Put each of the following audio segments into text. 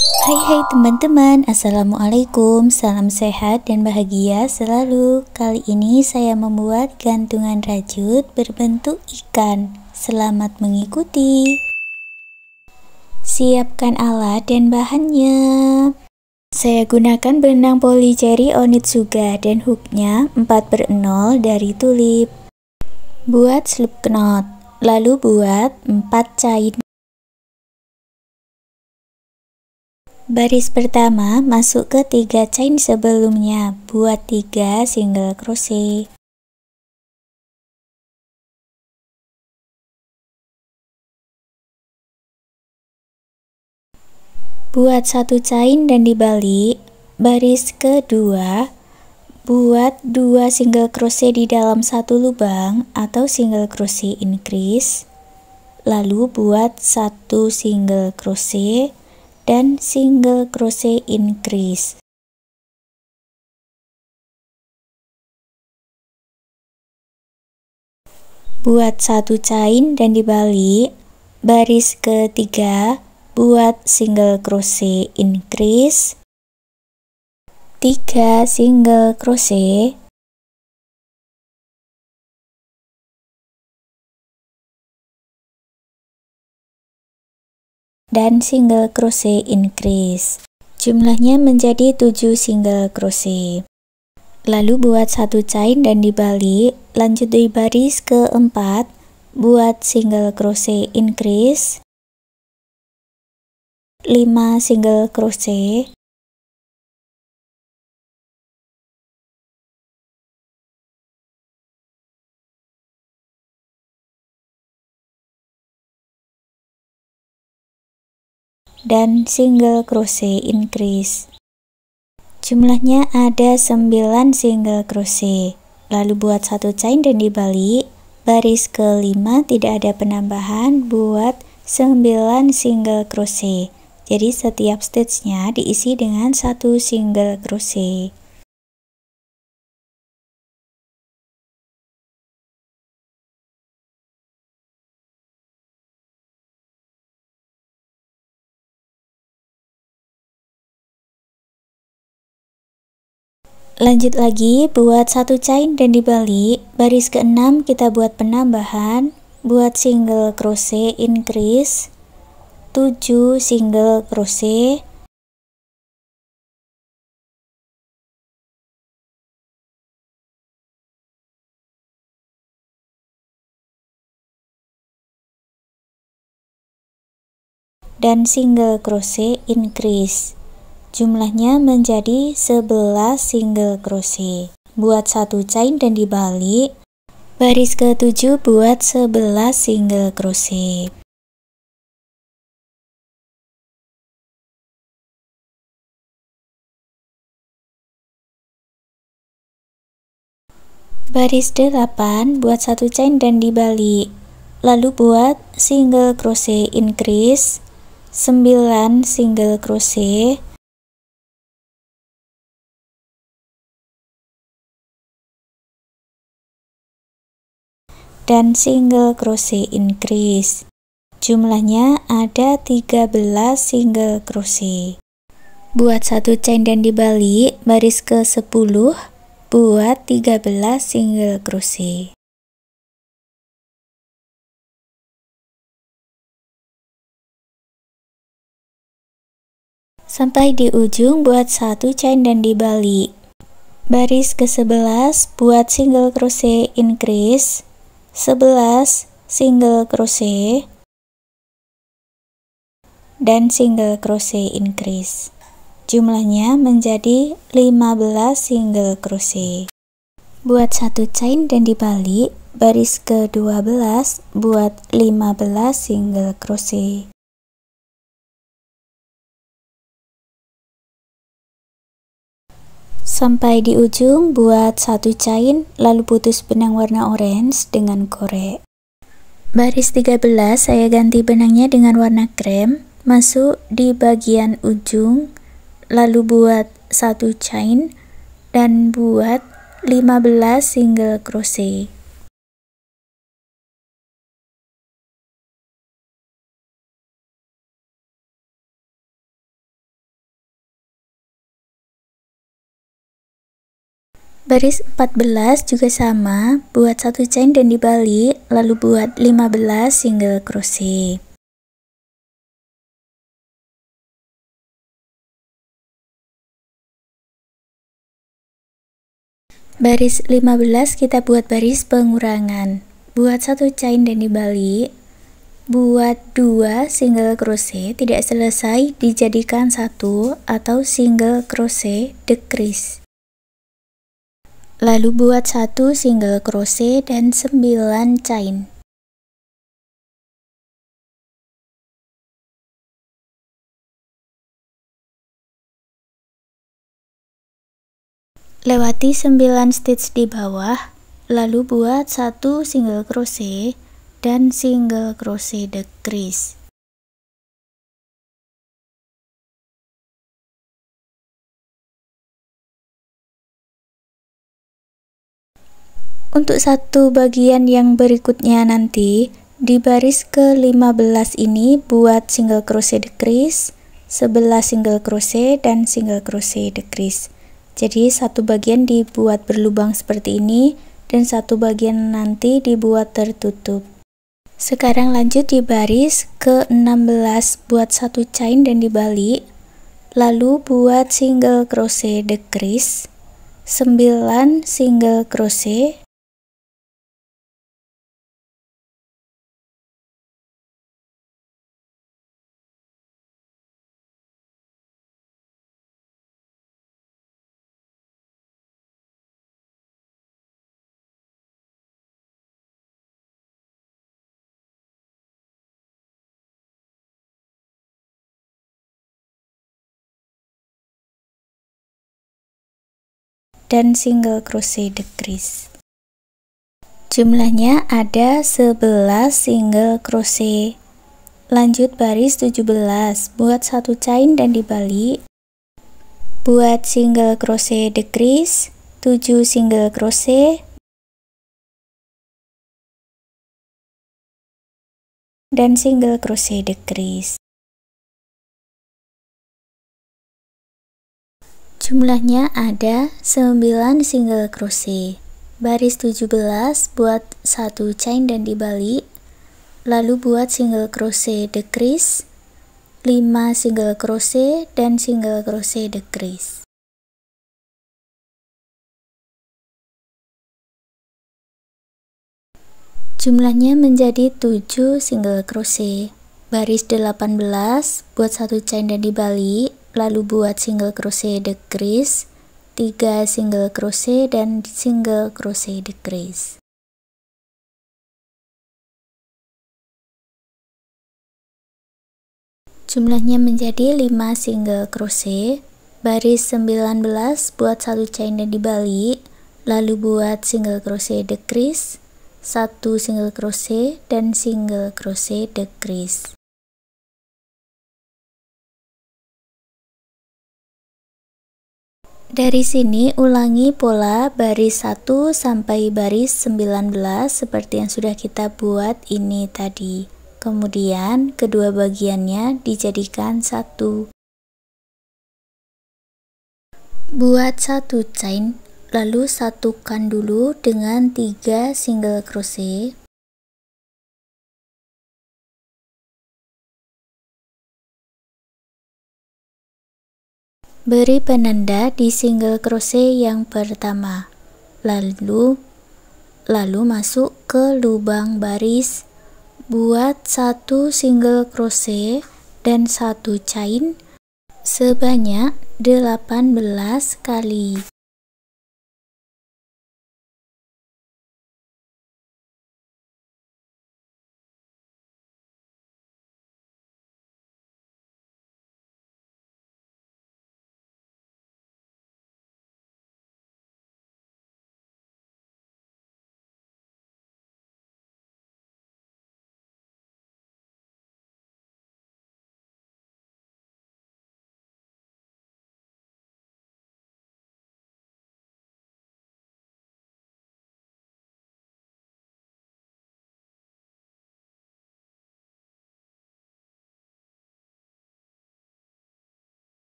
Hai teman-teman, Assalamualaikum, salam sehat dan bahagia selalu. Kali ini saya membuat gantungan rajut berbentuk ikan. Selamat mengikuti. Siapkan alat dan bahannya. Saya gunakan benang polycherry Onitsuga dan hooknya 4/0 dari tulip. Buat slip knot, lalu buat 4 chain. Baris pertama masuk ke 3 chain sebelumnya, buat 3 single crochet. Buat 1 chain dan dibalik. Baris kedua, buat 2 single crochet di dalam 1 lubang atau single crochet increase. Lalu buat 1 single crochet dan single crochet increase. Buat 1 chain dan dibalik. Baris ketiga, buat single crochet increase, 3 single crochet, dan single crochet increase. Jumlahnya menjadi 7 single crochet. Lalu buat 1 chain dan dibalik. Lanjut di baris keempat, buat single crochet increase, 5 single crochet, dan single crochet increase. Jumlahnya ada 9 single crochet. Lalu buat 1 chain dan dibalik. Baris kelima tidak ada penambahan, buat 9 single crochet. Jadi setiap stitchnya diisi dengan 1 single crochet. Lanjut lagi, buat 1 chain dan dibalik. Baris ke-6 kita buat penambahan, buat single crochet increase, 7 single crochet, dan single crochet increase. Jumlahnya menjadi 11 single crochet. Buat 1 chain dan dibalik. Baris ke-7 buat 11 single crochet. Baris 8 buat 1 chain dan dibalik. Lalu buat single crochet increase, 9 single crochet, dan single crochet increase. Jumlahnya ada 13 single crochet. Buat 1 chain dan dibalik. Baris ke-10 buat 13 single crochet. Sampai di ujung buat 1 chain dan dibalik. Baris ke-11 buat single crochet increase, 11 single crochet, dan single crochet increase. Jumlahnya menjadi 15 single crochet. Buat 1 chain dan dibalik. Baris ke-12 buat 15 single crochet. Sampai di ujung buat 1 chain, lalu putus benang warna orange dengan korek. Baris 13 saya ganti benangnya dengan warna krem, masuk di bagian ujung, lalu buat 1 chain dan buat 15 single crochet. Baris 14 juga sama, buat 1 chain dan dibalik, lalu buat 15 single crochet. Baris 15 kita buat baris pengurangan. Buat 1 chain dan dibalik, buat 2 single crochet, tidak selesai dijadikan 1 atau single crochet decrease. Lalu buat 1 single crochet dan 9 chain. Lewati 9 stitch di bawah, lalu buat 1 single crochet dan single crochet decrease. Untuk satu bagian yang berikutnya nanti, di baris ke-15 ini buat single crochet decrease, 11 single crochet dan single crochet decrease. Jadi satu bagian dibuat berlubang seperti ini dan satu bagian nanti dibuat tertutup. Sekarang lanjut di baris ke-16, buat 1 chain dan dibalik, lalu buat single crochet decrease, 9 single crochet, dan single crochet decrease. Jumlahnya ada 11 single crochet. Lanjut baris 17, buat 1 chain dan dibalik, buat single crochet decrease, 7 single crochet dan single crochet decrease. Jumlahnya ada 9 single crochet. Baris 17 buat 1 chain dan dibalik, lalu buat single crochet decrease, 5 single crochet dan single crochet decrease. Jumlahnya menjadi 7 single crochet. Baris 18 buat 1 chain dan dibalik, lalu buat single crochet decrease, 3 single crochet dan single crochet decrease. Jumlahnya menjadi 5 single crochet. Baris 19 buat 1 chain dan dibalik, lalu buat single crochet decrease, 1 single crochet dan single crochet decrease. Dari sini ulangi pola baris 1 sampai baris 19 seperti yang sudah kita buat ini tadi. Kemudian kedua bagiannya dijadikan satu. Buat 1 chain, lalu satukan dulu dengan 3 single crochet. Beri penanda di single crochet yang pertama, lalu masuk ke lubang baris, buat 1 single crochet dan 1 chain sebanyak 18 kali.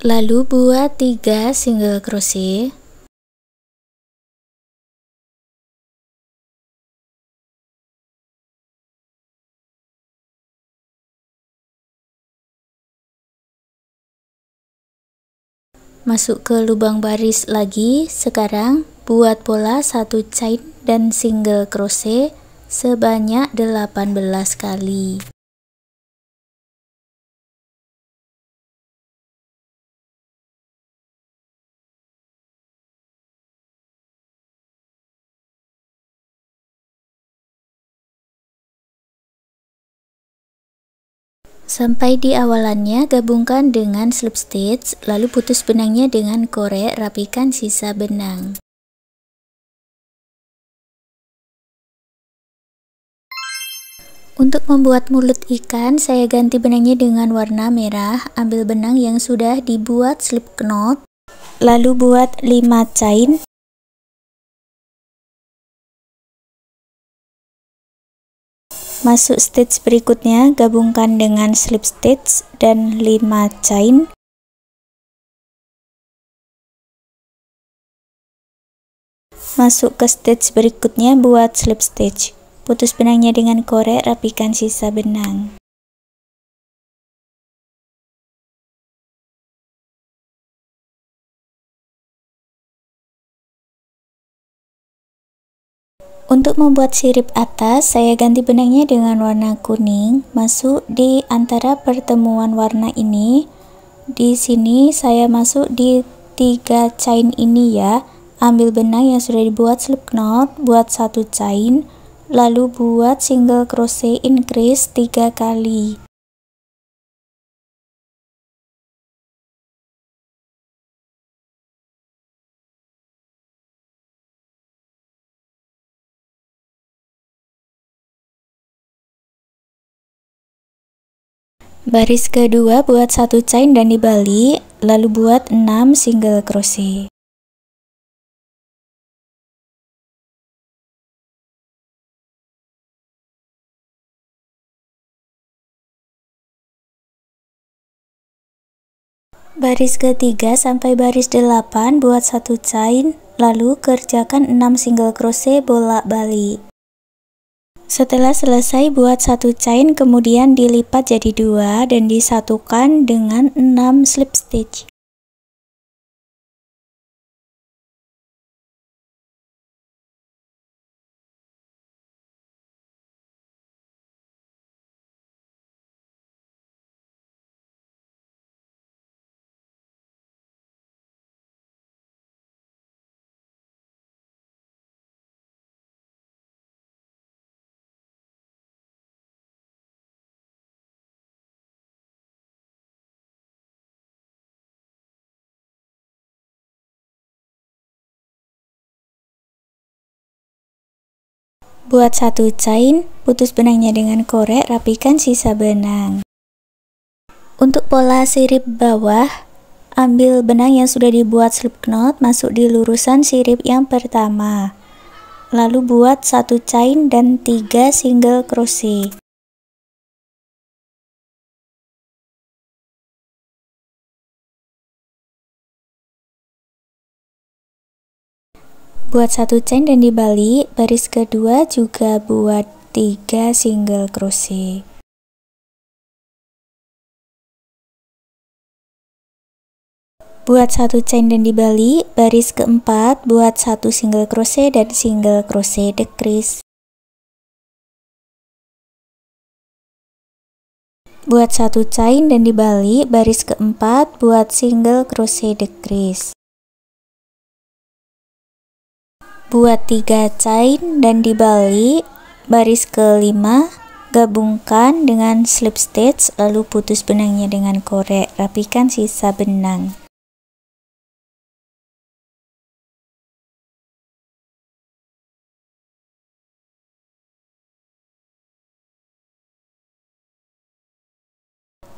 Lalu buat 3 single crochet. Masuk ke lubang baris lagi. Sekarang buat pola 1 chain dan single crochet sebanyak 18 kali. Sampai di awalannya, gabungkan dengan slip stitch, lalu putus benangnya dengan korek, rapikan sisa benang. Untuk membuat mulut ikan, saya ganti benangnya dengan warna merah. Ambil benang yang sudah dibuat slip knot, lalu buat 5 chain. Masuk stitch berikutnya, gabungkan dengan slip stitch dan 5 chain. Masuk ke stitch berikutnya, buat slip stitch. Putus benangnya dengan korek, rapikan sisa benang. Untuk membuat sirip atas, saya ganti benangnya dengan warna kuning. Masuk di antara pertemuan warna ini. Di sini saya masuk di 3 chain ini ya. Ambil benang yang sudah dibuat slip knot, buat 1 chain, lalu buat single crochet increase 3 kali. Baris kedua buat 1 chain dan dibalik, lalu buat 6 single crochet. Baris ketiga sampai baris 8 buat 1 chain, lalu kerjakan 6 single crochet bolak-balik. Setelah selesai, buat 1 chain, kemudian dilipat jadi 2 dan disatukan dengan 6 slip stitch. Buat 1 chain, putus benangnya dengan korek, rapikan sisa benang. Untuk pola sirip bawah, ambil benang yang sudah dibuat slip knot, masuk di lurusan sirip yang pertama. Lalu buat 1 chain dan 3 single crochet. Buat 1 chain dan dibalik, baris kedua juga buat 3 single crochet. Buat 1 chain dan dibalik, baris keempat buat 1 single crochet dan single crochet decrease. Buat 1 chain dan dibalik, baris keempat buat single crochet decrease. Buat 3 chain dan dibalik, baris kelima gabungkan dengan slip stitch, lalu putus benangnya dengan korek, rapikan sisa benang.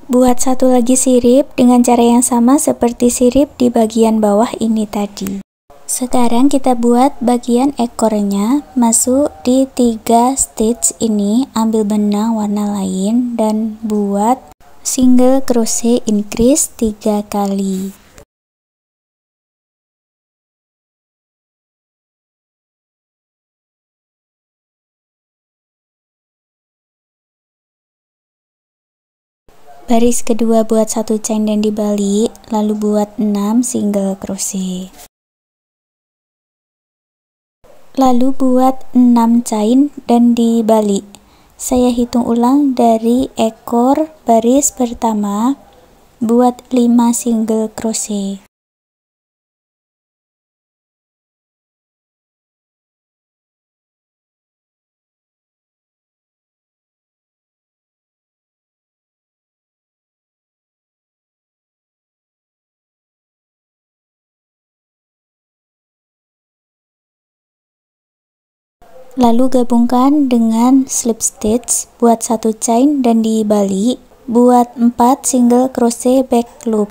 Buat satu lagi sirip dengan cara yang sama seperti sirip di bagian bawah ini tadi. Sekarang kita buat bagian ekornya. Masuk di 3 stitch ini, ambil benang warna lain dan buat single crochet increase 3 kali. Baris kedua buat 1 chain dan dibalik, lalu buat 6 single crochet. Lalu buat 6 chain dan dibalik. Saya hitung ulang dari ekor baris pertama, buat 5 single crochet. Lalu gabungkan dengan slip stitch, buat 1 chain dan dibalik, buat 4 single crochet back loop.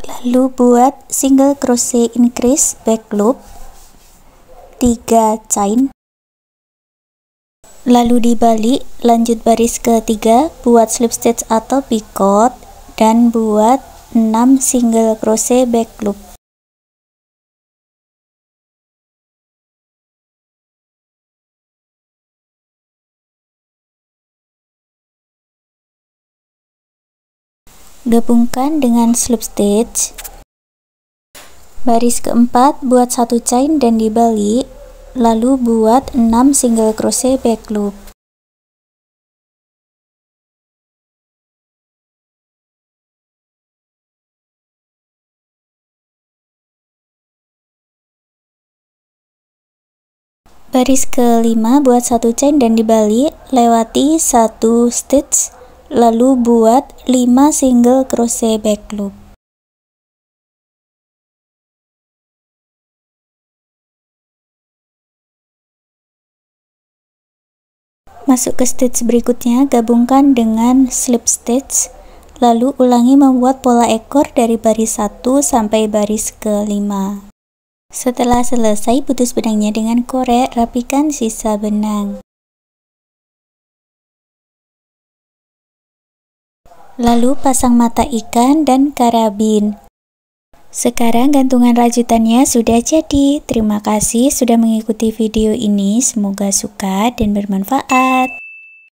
Lalu buat single crochet increase back loop 3 chain. Lalu dibalik, lanjut baris ketiga, buat slip stitch atau picot dan buat 6 single crochet back loop. Gabungkan dengan slip stitch. Baris keempat, buat 1 chain dan dibalik, lalu buat 6 single crochet back loop. Baris kelima, buat 1 chain dan dibalik, lewati 1 stitch, lalu buat 5 single crochet back loop. Masuk ke stitch berikutnya, gabungkan dengan slip stitch, lalu ulangi membuat pola ekor dari baris 1 sampai baris ke-5. Setelah selesai, putus benangnya dengan korek, rapikan sisa benang. Lalu pasang mata ikan dan karabin. Sekarang gantungan rajutannya sudah jadi. Terima kasih sudah mengikuti video ini, semoga suka dan bermanfaat.